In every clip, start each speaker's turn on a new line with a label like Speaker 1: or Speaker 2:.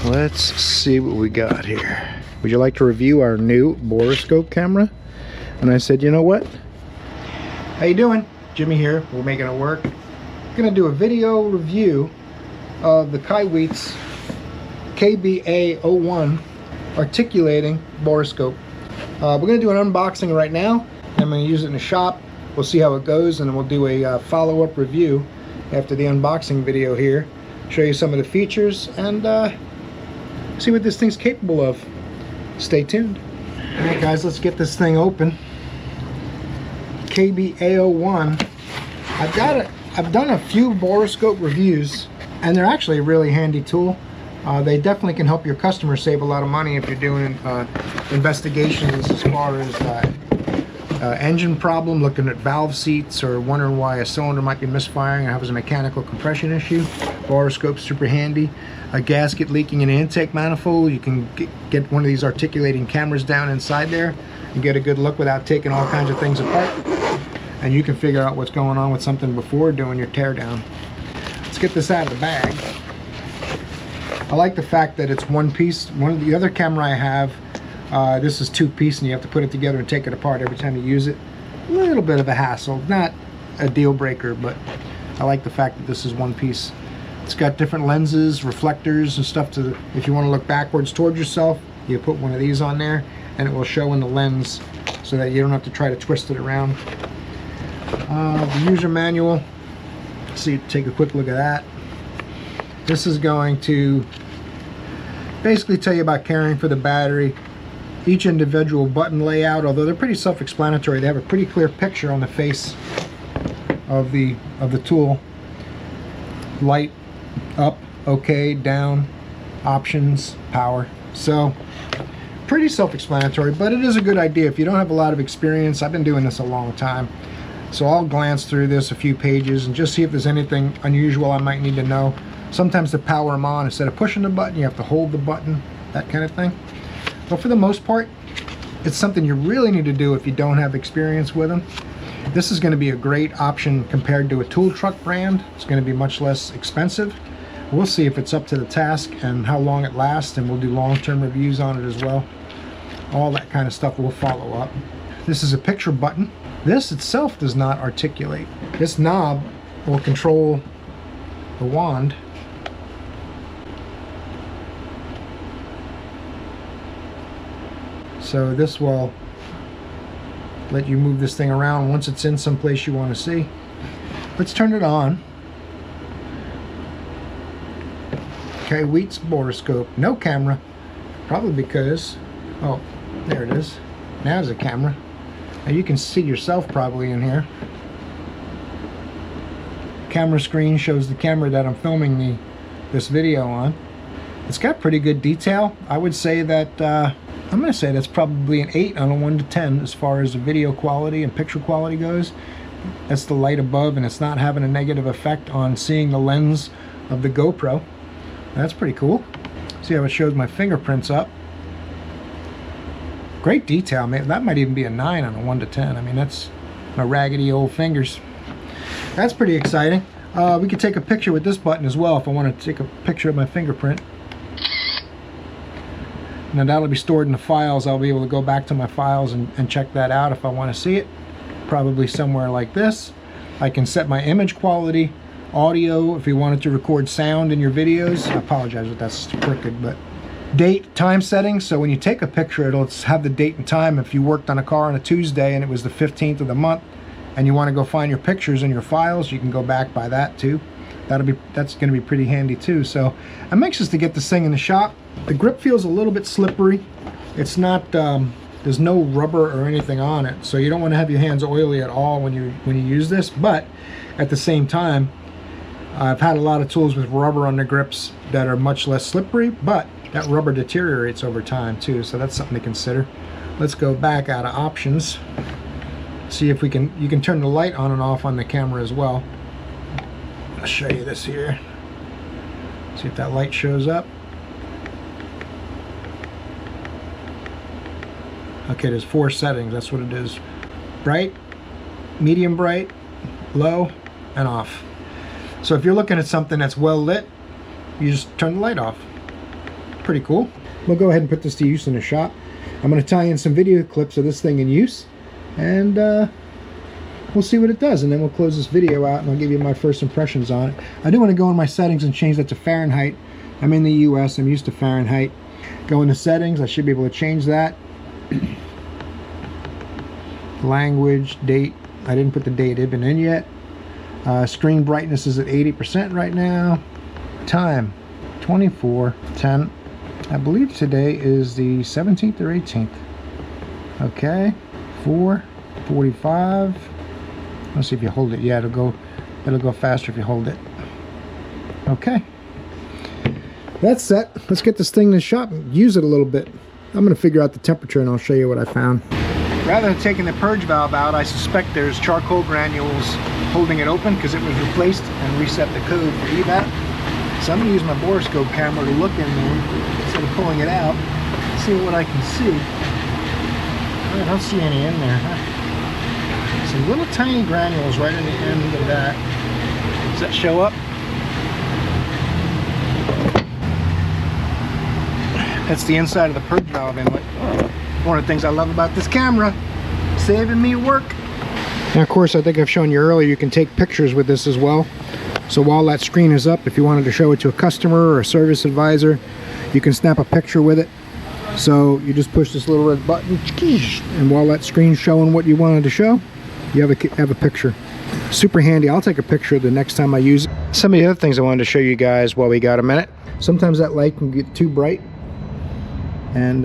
Speaker 1: let's see what we got here. Would you like to review our new Borescope camera? And I said, you know what? How you doing? Jimmy here. We're making it work. I'm gonna do a video review of the KAIWEETS KBA01 articulating borescope. We're gonna do an unboxing right now. I'm gonna use it in the shop. We'll see how it goes, and then we'll do a follow-up review after the unboxing video here. Show you some of the features and see what this thing's capable of. Stay tuned. All right, guys, let's get this thing open. KBA01. I've done a few borescope reviews, and they're actually a really handy tool. They definitely can help your customers save a lot of money if you're doing investigations as far as engine problem, looking at valve seats, or wondering why a cylinder might be misfiring or has a mechanical compression issue. Borescope's super handy. A gasket leaking in an intake manifold, you can get one of these articulating cameras down inside there and get a good look without taking all kinds of things apart. And you can figure out what's going on with something before doing your teardown. Let's get this out of the bag. I like the fact that it's one piece. One of the other camera I have, this is two piece, and you have to put it together and take it apart every time you use it. A little bit of a hassle, not a deal breaker, but I like the fact that this is one piece. It's got different lenses, reflectors, and stuff to, if you want to look backwards towards yourself, you put one of these on there, and it will show in the lens so that you don't have to try to twist it around. The user manual, see, take a quick look at that. This is going to basically tell you about caring for the battery, each individual button layout, although they're pretty self-explanatory. They have a pretty clear picture on the face of the tool. Light, up, okay, down, options, power. So pretty self-explanatory, but it is a good idea if you don't have a lot of experience. I've been doing this a long time, so I'll glance through this a few pages and just see if there's anything unusual I might need to know. Sometimes to power them on, instead of pushing the button, you have to hold the button, that kind of thing. But for the most part, it's something you really need to do if you don't have experience with them. This is going to be a great option compared to a tool truck brand. It's going to be much less expensive. We'll see if it's up to the task and how long it lasts, and we'll do long-term reviews on it as well. All that kind of stuff will follow up. This is a picture button. This itself does not articulate. This knob will control the wand. So this will let you move this thing around once it's in some place you want to see. Let's turn it on. KAIWEETS Borescope. No camera. Probably because, oh, there it is. Now there's a camera. Now you can see yourself probably in here. Camera screen shows the camera that I'm filming this video on. It's got pretty good detail. I would say that I'm going to say that's probably an 8 on a 1 to 10 as far as the video quality and picture quality goes. That's the light above, and it's not having a negative effect on seeing the lens of the GoPro. That's pretty cool. See how it shows my fingerprints up. Great detail, man. That might even be a 9 on a 1 to 10. I mean, that's my raggedy old fingers. That's pretty exciting. We could take a picture with this button as well if I want to take a picture of my fingerprint. Now that'll be stored in the files. I'll be able to go back to my files and check that out if I want to see it. Probably somewhere like this. I can set my image quality, audio, if you wanted to record sound in your videos. I apologize if that's crooked, but date, time settings. So when you take a picture, it'll have the date and time. If you worked on a car on a Tuesday and it was the 15th of the month, and you want to go find your pictures in your files, you can go back by that too. That's going to be pretty handy too. So I'm anxious to get this thing in the shop. The grip feels a little bit slippery. It's not there's no rubber or anything on it, so you don't want to have your hands oily at all when you use this. But at the same time, I've had a lot of tools with rubber on the grips that are much less slippery, but that rubber deteriorates over time too, so that's something to consider. Let's go back out of options. See if you can turn the light on and off on the camera as well. I'll show you this here. See if that light shows up. Okay, there's 4 settings. That's what it is. Bright, medium bright, low, and off. So if you're looking at something that's well lit, you just turn the light off. pretty cool. We'll go ahead and put this to use in the shop. I'm going to tie in some video clips of this thing in use, and we'll see what it does, and then we'll close this video out and I'll give you my first impressions on it. I do want to go in my settings and change that to Fahrenheit. I'm in the US, I'm used to Fahrenheit. Go into settings, I should be able to change that. Language, date, I didn't put the date even in yet. Screen brightness is at 80% right now. Time, 24:10. I believe today is the 17th or 18th. Okay, 4:45. Let's see if you hold it. Yeah, it'll go faster if you hold it. Okay, that's set. Let's get this thing in the shop and use it a little bit. I'm going to figure out the temperature and I'll show you what I found. Rather than taking the purge valve out, I suspect there's charcoal granules holding it open because it was replaced and reset the code for evac. So I'm going to use my Borescope camera to look in there instead of pulling it out, see what I can see. I don't see any in there, huh? Some little tiny granules right in the end of that. Does that show up? That's the inside of the purge valve inlet. One of the things I love about this camera, saving me work. Now, of course, I think I've shown you earlier, you can take pictures with this as well. So while that screen is up, if you wanted to show it to a customer or a service advisor, you can snap a picture with it. So you just push this little red button, and while that screen's showing what you wanted to show, you have a picture. Super handy. I'll take a picture the next time I use it. Some of the other things I wanted to show you guys while we got a minute. Sometimes that light can get too bright. And,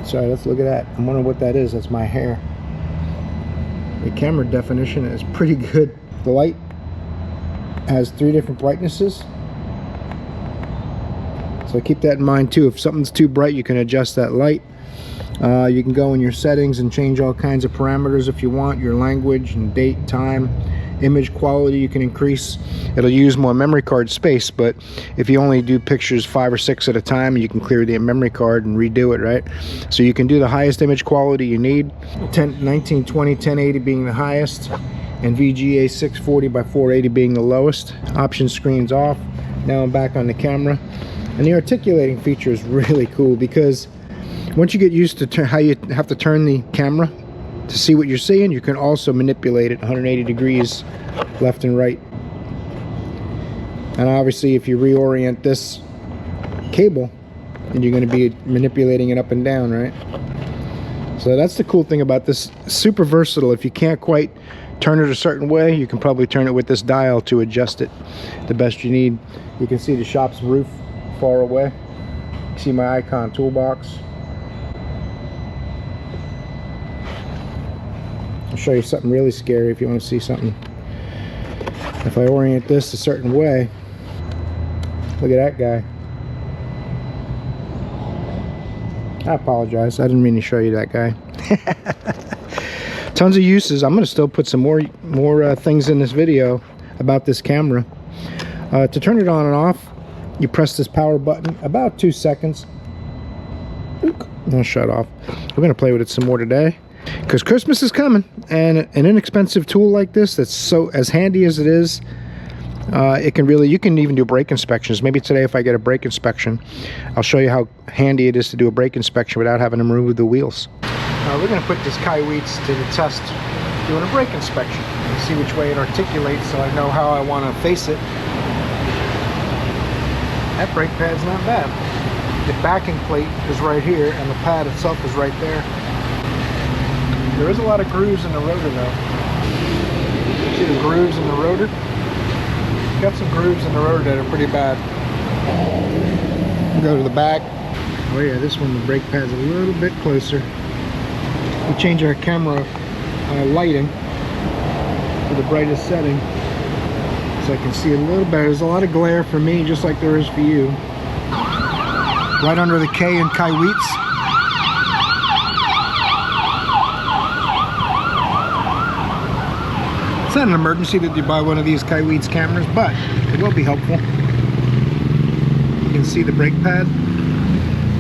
Speaker 1: sorry, let's look at that. I'm wondering what that is. That's my hair. The camera definition is pretty good. The light has 3 different brightnesses, so keep that in mind too. If something's too bright, you can adjust that light. You can go in your settings and change all kinds of parameters if you want, your language and date, time, image quality you can increase. It'll use more memory card space, but if you only do pictures 5 or 6 at a time, you can clear the memory card and redo it, right? So you can do the highest image quality you need, 1920 1080 being the highest, and VGA 640 by 480 being the lowest. Option screen's off. Now I'm back on the camera, and the articulating feature is really cool because once you get used to how you have to turn the camera to see what you're seeing, you can also manipulate it 180 degrees left and right. And obviously if you reorient this cable, then you're going to be manipulating it up and down, right? So that's the cool thing about this. Super versatile. If you can't quite turn it a certain way, you can probably turn it with this dial to adjust it the best you need. You can see the shop's roof far away. You can see my icon toolbox. I'll show you something really scary if you want to see something. If I orient this a certain way, look at that guy. I apologize, I didn't mean to show you that guy. Tons of uses. I'm going to still put some more things in this video about this camera. To turn it on and off, you press this power button about 2 seconds. I'll shut off. We're going to play with it some more today because Christmas is coming, and an inexpensive tool like this that's so as handy as it is, it can really, you can even do brake inspections. Maybe today if I get a brake inspection, I'll show you how handy it is to do a brake inspection without having to remove the wheels. We're going to put this KAIWEETS to the test doing a brake inspection and see which way it articulates so I know how I want to face it. That brake pad's not bad. The backing plate is right here and the pad itself is right there. There is a lot of grooves in the rotor though. See the grooves in the rotor? Got some grooves in the rotor that are pretty bad. Go to the back. Oh yeah, this one the brake pad's a little bit closer. We change our camera lighting to the brightest setting so I can see a little better. There's a lot of glare for me, just like there is for you. Right under the K in KAIWEETS. It's not an emergency that you buy one of these KAIWEETS cameras, but it will be helpful. You can see the brake pad.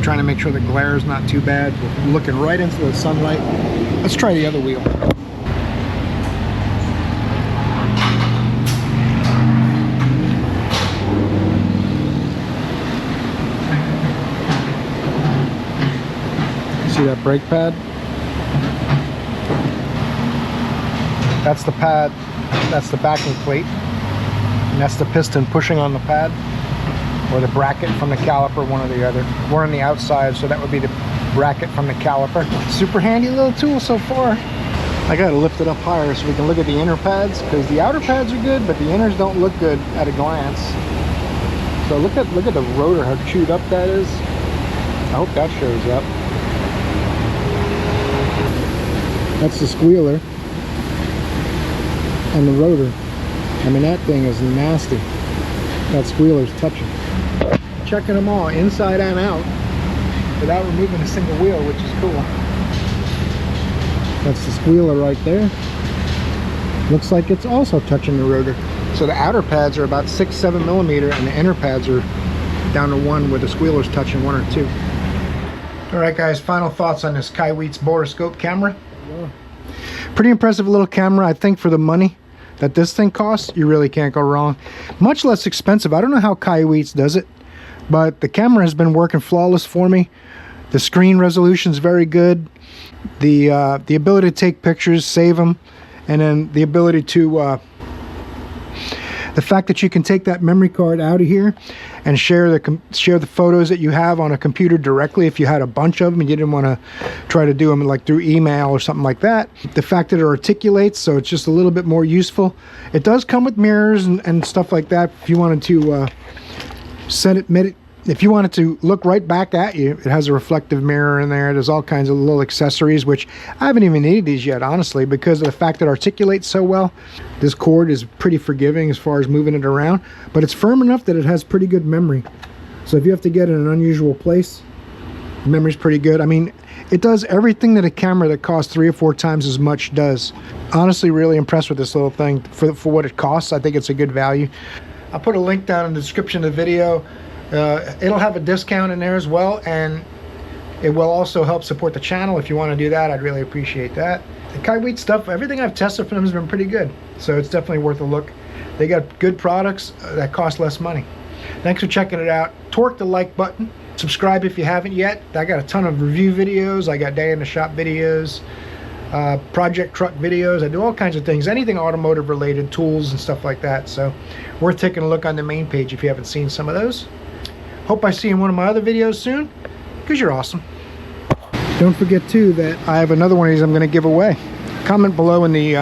Speaker 1: Trying to make sure the glare is not too bad. We're looking right into the sunlight. Let's try the other wheel. See that brake pad? That's the pad, that's the backing plate, and that's the piston pushing on the pad, or the bracket from the caliper, one or the other. We're on the outside, so that would be the bracket from the caliper. Super handy little tool so far. I gotta lift it up higher so we can look at the inner pads, because the outer pads are good, but the inners don't look good at a glance. So look at the rotor, how chewed up that is. I hope that shows up. That's the squealer and the rotor. I mean, that thing is nasty. That squealer's touching. Checking them all inside and out without removing a single wheel, which is cool. That's the squealer right there. Looks like it's also touching the rotor. So the outer pads are about 6-7 millimeter, and the inner pads are down to 1, where the squealer's touching 1 or 2. All right, guys, final thoughts on this KAIWEETS Borescope camera. Pretty impressive little camera. I think for the money that this thing costs, you really can't go wrong. Much less expensive. I don't know how KAIWEETS does it, but the camera has been working flawless for me. The screen resolution is very good. The ability to take pictures, save them, and then the ability to the fact that you can take that memory card out of here and share the photos that you have on a computer directly if you had a bunch of them and you didn't want to try to do them like through email or something like that. The fact that it articulates, so it's just a little bit more useful. It does come with mirrors and stuff like that if you wanted to if you wanted to look right back at you. It has a reflective mirror in there. There's all kinds of little accessories, which I haven't even needed these yet, honestly, because of the fact that it articulates so well. This cord is pretty forgiving as far as moving it around, but it's firm enough that it has pretty good memory. So if you have to get in an unusual place, the memory's pretty good. I mean, it does everything that a camera that costs 3 or 4 times as much does. Honestly, really impressed with this little thing for what it costs. I think it's a good value. I'll put a link down in the description of the video. It'll have a discount in there as well, and it will also help support the channel. If you want to do that, I'd really appreciate that. The KAIWEETS stuff, everything I've tested for them has been pretty good, so it's definitely worth a look. They got good products that cost less money. Thanks for checking it out. Torque the like button. Subscribe if you haven't yet. I got a ton of review videos. I got day in the shop videos, project truck videos. I do all kinds of things, anything automotive related, tools and stuff like that. So worth taking a look on the main page if you haven't seen some of those. Hope I see you in one of my other videos soon, because you're awesome. Don't forget too that I have another one of these I'm going to give away. Comment below in the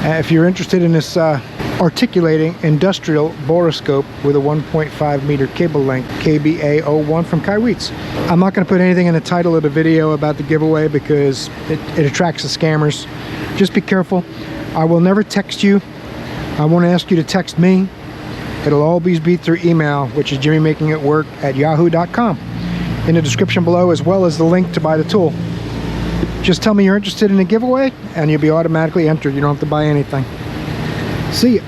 Speaker 1: if you're interested in this articulating industrial borescope with a 1.5 meter cable length KBA01 from KAIWEETS. I'm not going to put anything in the title of the video about the giveaway because it attracts the scammers. Just be careful. I will never text you. I won't ask you to text me. It'll always be through email, which is jimmymakingitwork@yahoo.com. In the description below, as well as the link to buy the tool. Just tell me you're interested in a giveaway and you'll be automatically entered. You don't have to buy anything. See ya.